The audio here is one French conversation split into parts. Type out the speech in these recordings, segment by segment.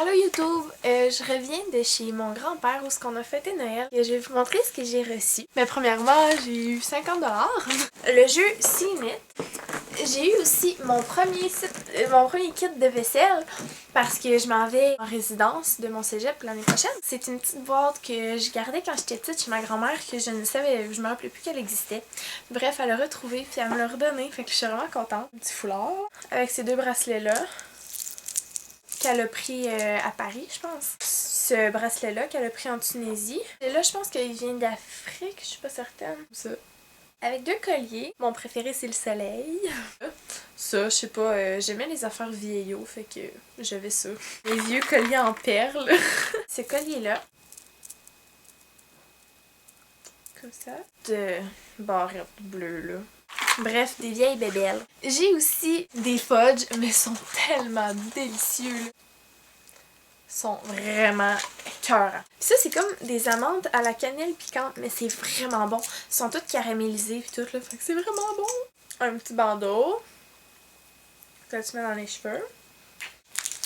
Allô YouTube, je reviens de chez mon grand-père où on a fêté Noël et je vais vous montrer ce que j'ai reçu. Mais premièrement, j'ai eu 50$. Le jeu Cine. J'ai eu aussi mon premier kit de vaisselle parce que je m'en vais en résidence de mon cégep l'année prochaine. C'est une petite boîte que je gardais quand j'étais petite chez ma grand-mère que je me rappelais plus qu'elle existait. Bref, elle l'a retrouvée puis elle me l'a redonnée, fait que je suis vraiment contente. Un petit foulard avec ces deux bracelets-là qu'elle a pris à Paris, je pense. Ce bracelet-là qu'elle a pris en Tunisie. Et là, je pense qu'il vient d'Afrique, je suis pas certaine. Ça. Avec deux colliers. Mon préféré, c'est le soleil. Ça, je sais pas, j'aimais les affaires vieillots, fait que j'avais ça. Les vieux colliers en perles. Ce collier-là. Comme ça. De barrettes bleues, là. Bref, des vieilles bébelles. J'ai aussi des fudges, mais ils sont tellement délicieux. Ils sont vraiment écœurants. Ça, c'est comme des amandes à la cannelle piquante, mais c'est vraiment bon. Ils sont toutes caramélisées et tout, là, fait que c'est vraiment bon. Un petit bandeau que tu mets dans les cheveux.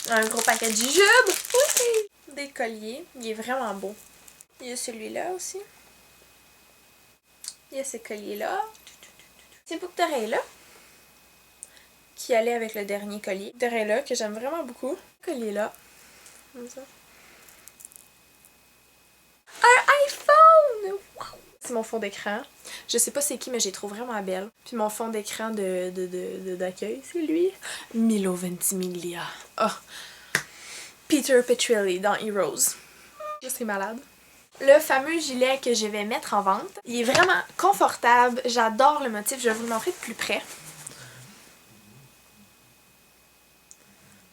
Un gros paquet de jujubes. Oui! Des colliers. Il est vraiment beau. Il y a celui-là aussi. Il y a ce collier-là. Ces boucles d'oreilles-là, qui allait avec le dernier collier. D'oreilles-là, que j'aime vraiment beaucoup. Collier-là, comme ça. Un iPhone! Wow! C'est mon fond d'écran. Je sais pas c'est qui, mais j'ai trouvé vraiment belle. Puis mon fond d'écran d'accueil, c'est lui. Milo Ventimiglia. Oh! Peter Petrilli dans Heroes. Je suis malade. Le fameux gilet que je vais mettre en vente. Il est vraiment confortable. J'adore le motif. Je vais vous le montrer de plus près.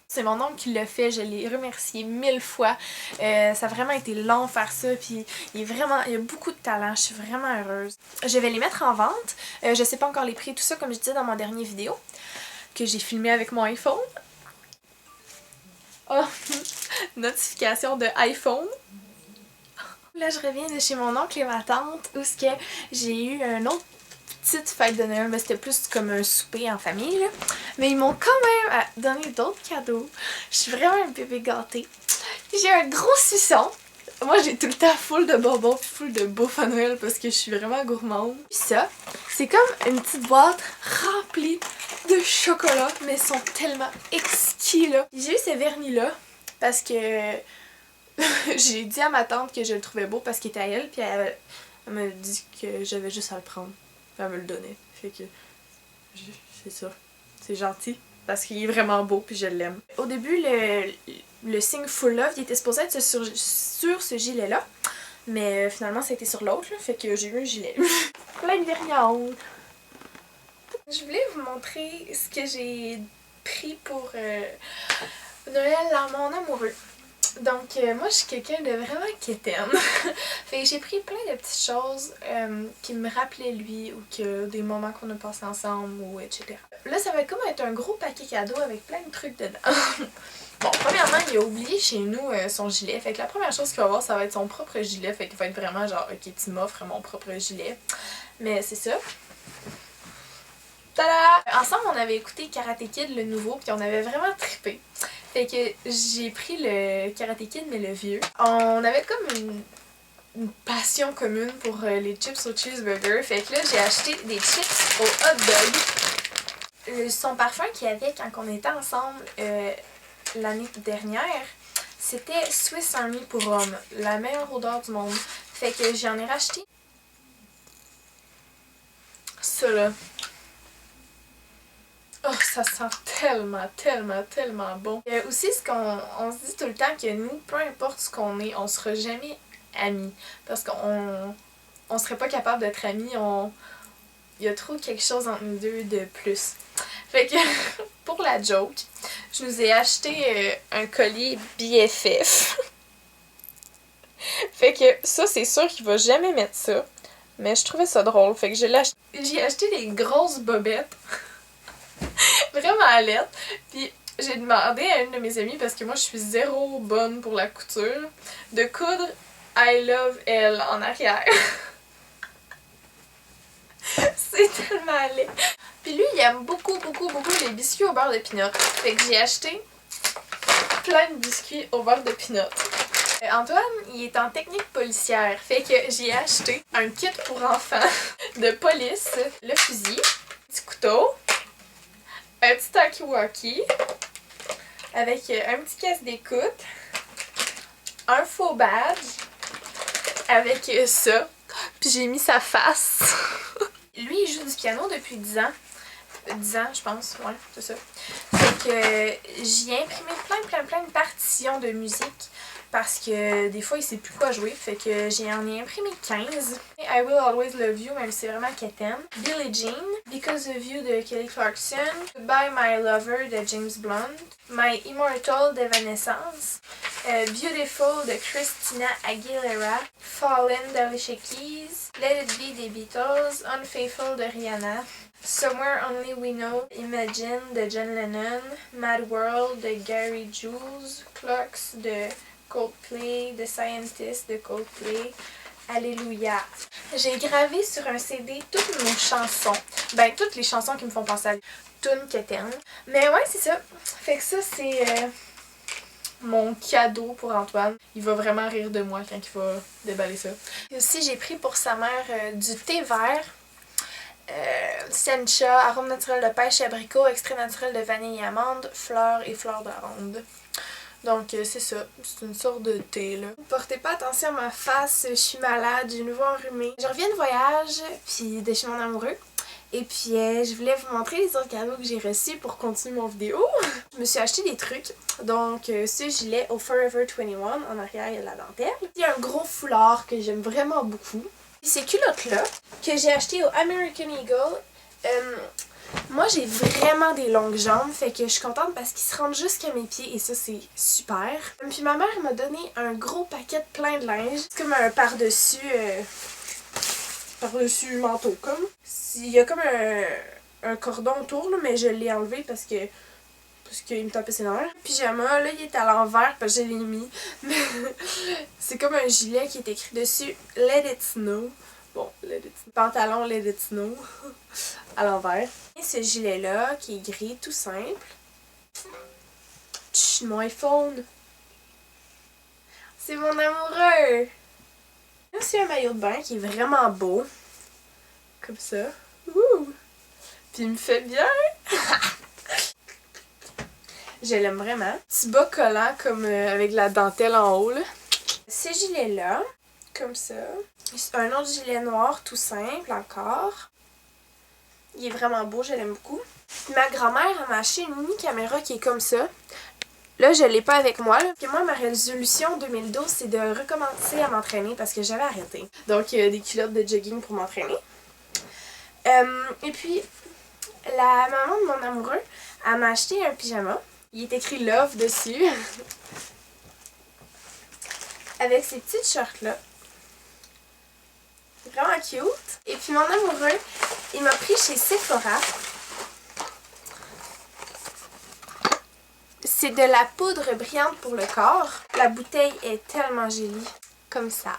C'est mon oncle qui l'a fait. Je l'ai remercié 1000 fois. Ça a vraiment été long de faire ça. Puis il a beaucoup de talent. Je suis vraiment heureuse. Je vais les mettre en vente. Je sais pas encore les prix et tout ça, comme je disais dans mon dernier vidéo. Que j'ai filmé avec mon iPhone. Oh! Notification de iPhone. Là, je reviens de chez mon oncle et ma tante où j'ai eu une autre petite fête de Noël, mais c'était plus comme un souper en famille, là. Mais ils m'ont quand même donné d'autres cadeaux. Je suis vraiment un bébé gâtée. J'ai un gros suçon. Moi, j'ai tout le temps full de bonbons puis full de bouffe à Noël parce que je suis vraiment gourmande. Puis ça, c'est comme une petite boîte remplie de chocolat, mais ils sont tellement exquis, là. J'ai eu ce vernis-là parce que j'ai dit à ma tante que je le trouvais beau parce qu'il était à elle, puis elle m'a dit que j'avais juste à le prendre. Puis elle me le donnait. Fait que c'est ça. C'est gentil parce qu'il est vraiment beau puis je l'aime. Au début, le signe Full Love, il était supposé être sur ce gilet-là. Mais finalement, ça a été sur l'autre, fait que j'ai eu un gilet. Plein de vernis à ongles. Je voulais vous montrer ce que j'ai pris pour Noël à mon amoureux. Donc, moi, je suis quelqu'un de vraiment quétaine. Fait que j'ai pris plein de petites choses qui me rappelaient lui ou que des moments qu'on a passés ensemble ou etc. Là, ça va comme être un gros paquet cadeau avec plein de trucs dedans. Bon, premièrement, il a oublié chez nous son gilet. Fait que la première chose qu'il va avoir, ça va être son propre gilet. Fait qu'il va être vraiment genre, ok, tu m'offres mon propre gilet. Mais c'est ça. Tada! Ensemble, on avait écouté Karate Kid, le nouveau, puis on avait vraiment trippé. Fait que j'ai pris le Karate Kid, mais le vieux. On avait comme une passion commune pour les chips au cheeseburger. Fait que là, j'ai acheté des chips au hot dog. Son parfum qu'il y avait quand on était ensemble l'année dernière, c'était Swiss Army pour homme. La meilleure odeur du monde. Fait que j'en ai racheté. Ça là. Oh, ça sent tellement, tellement, tellement bon. Aussi, on se dit tout le temps que nous, peu importe ce qu'on est, on sera jamais amis. Parce qu'on serait pas capable d'être amis. Il y a trop quelque chose entre nous deux de plus. Fait que, pour la joke, je nous ai acheté un collier BFF. Fait que ça, c'est sûr qu'il va jamais mettre ça. Mais je trouvais ça drôle. Fait que j'ai acheté des grosses bobettes. Vraiment laide. Puis j'ai demandé à une de mes amies, parce que moi je suis zéro bonne pour la couture, de coudre I love elle en arrière. C'est tellement laid. Puis lui, il aime beaucoup, beaucoup, beaucoup les biscuits au beurre de pinot. Fait que j'ai acheté plein de biscuits au beurre de pinot. Antoine, il est en technique policière, fait que j'ai acheté un kit pour enfants de police, le fusil, un petit couteau, un petit talkie-walkie, avec un petit casse d'écoute, un faux badge, avec ça, puis j'ai mis sa face. Lui, il joue du piano depuis 10 ans. 10 ans, je pense, ouais, c'est ça. Fait que j'y ai imprimé plein de partitions de musique parce que des fois il sait plus quoi jouer, fait que j'en ai imprimé 15. I Will Always Love You, même si c'est vraiment quétaine. Billie Jean, Because of You de Kelly Clarkson, Goodbye My Lover de James Blunt, My Immortal d'Evanescence, Beautiful de Christina Aguilera, Fallen d'Alicia Keys, Let It Be des Beatles, Unfaithful de Rihanna, Somewhere Only We Know, Imagine de John Lennon, Mad World de Gary Jules, Clocks de Coldplay, The Scientist de Coldplay, Alléluia. J'ai gravé sur un CD toutes mes chansons, ben toutes les chansons qui me font penser à Toon Keten. Mais ouais, c'est ça. Fait que ça, c'est mon cadeau pour Antoine. Il va vraiment rire de moi quand il va déballer ça. Et aussi, j'ai pris pour sa mère du thé vert. Sencha, arôme naturel de pêche et abricot, extrait naturel de vanille et amande, fleurs et fleurs d'amande. Donc c'est ça, c'est une sorte de thé là. Portez pas attention à ma face, je suis malade, j'ai une voix enrhumée. Je reviens de voyage, puis de chez mon amoureux. Et puis je voulais vous montrer les autres cadeaux que j'ai reçus pour continuer mon vidéo. Je me suis acheté des trucs. Donc ce gilet au Forever 21, en arrière il y a de la dentelle. Il y a un gros foulard que j'aime vraiment beaucoup. Ces culottes-là, que j'ai achetées au American Eagle, moi j'ai vraiment des longues jambes, fait que je suis contente parce qu'ils se rendent jusqu'à mes pieds et ça c'est super. Puis ma mère m'a donné un gros paquet plein de linge, c'est comme un par-dessus manteau comme. Il y a comme un cordon autour là, mais je l'ai enlevé parce qu'il me tapait ses nerfs. Le pyjama, là, il est à l'envers parce que je l'ai mis. C'est comme un gilet qui est écrit dessus Let It Snow. Bon, Let It Snow. Pantalon Let It Snow. À l'envers. Et ce gilet-là, qui est gris, tout simple. Chut, mon iPhone. C'est mon amoureux. J'ai aussi un maillot de bain qui est vraiment beau. Comme ça. Ouh. Puis il me fait bien. Je l'aime vraiment. Petit bas collant comme avec la dentelle en haut là. Ce gilet-là, comme ça. Un autre gilet noir tout simple encore. Il est vraiment beau, je l'aime beaucoup. Ma grand-mère m'a acheté une mini caméra qui est comme ça. Là, je l'ai pas avec moi. Là. Et moi, ma résolution 2012, c'est de recommencer à m'entraîner parce que j'avais arrêté. Donc, des culottes de jogging pour m'entraîner. Et puis, la maman de mon amoureux, elle m'a acheté un pyjama. Il est écrit Love dessus. Avec ces petites shorts-là. Vraiment cute. Et puis mon amoureux, il m'a pris chez Sephora. C'est de la poudre brillante pour le corps. La bouteille est tellement jolie. Comme ça.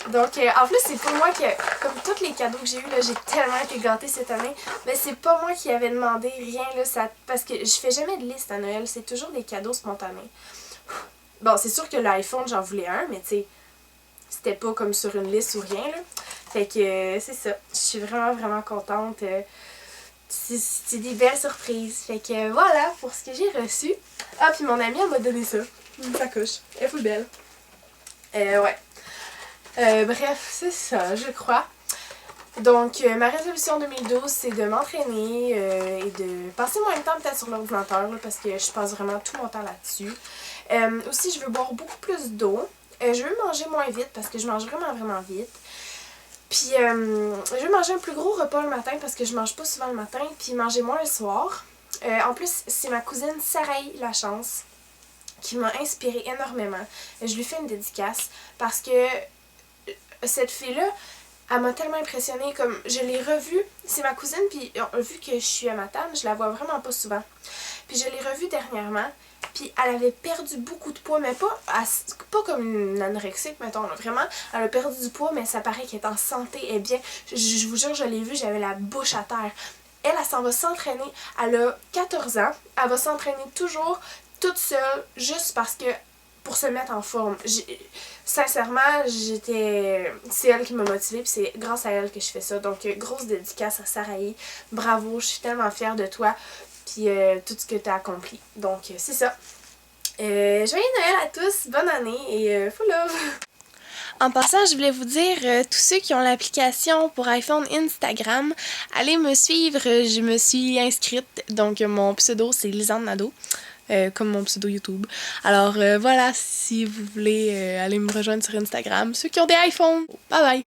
Donc, en plus, c'est pour moi que, comme tous les cadeaux que j'ai eus, j'ai tellement été gâtée cette année. Mais c'est pas moi qui avais demandé rien, là, parce que je fais jamais de liste à Noël. C'est toujours des cadeaux spontanés. Bon, c'est sûr que l'iPhone, j'en voulais un, mais tu sais, c'était pas comme sur une liste ou rien, là. Fait que, c'est ça. Je suis vraiment contente. C'est des belles surprises. Fait que, voilà pour ce que j'ai reçu. Ah, puis mon amie, elle m'a donné ça. Une sacoche. Elle est full belle. Ouais. Bref, c'est ça, je crois. Donc, ma résolution 2012, c'est de m'entraîner et de passer moins de temps peut-être sur l'ordinateur parce que je passe vraiment tout mon temps là-dessus. Aussi, je veux boire beaucoup plus d'eau. Je veux manger moins vite parce que je mange vraiment vite. Puis, je veux manger un plus gros repas le matin parce que je mange pas souvent le matin. Puis, manger moins le soir. En plus, c'est ma cousine Sareille Lachance qui m'a inspirée énormément. Je lui fais une dédicace parce que cette fille-là, elle m'a tellement impressionnée. Comme je l'ai revue, c'est ma cousine, puis vu que je suis à Matane, je la vois vraiment pas souvent. Puis je l'ai revue dernièrement, puis elle avait perdu beaucoup de poids, mais pas comme une anorexique, mettons, là. Vraiment, elle a perdu du poids, mais ça paraît qu'elle est en santé, elle est bien. Je vous jure, je l'ai vue, j'avais la bouche à terre. Elle s'en va s'entraîner, elle a 14 ans, elle va s'entraîner toujours. toute seule, juste parce que pour se mettre en forme. Sincèrement, c'est elle qui m'a motivée, puis c'est grâce à elle que je fais ça. Donc, grosse dédicace à Sarahi. Bravo, je suis tellement fière de toi, puis tout ce que tu as accompli. Donc, c'est ça. Joyeux Noël à tous, bonne année et full love! En passant, je voulais vous dire, tous ceux qui ont l'application pour iPhone Instagram, allez me suivre, je me suis inscrite, donc mon pseudo c'est Lisanne Nadeau, comme mon pseudo YouTube. Alors voilà, si vous voulez aller me rejoindre sur Instagram, ceux qui ont des iPhones, bye bye!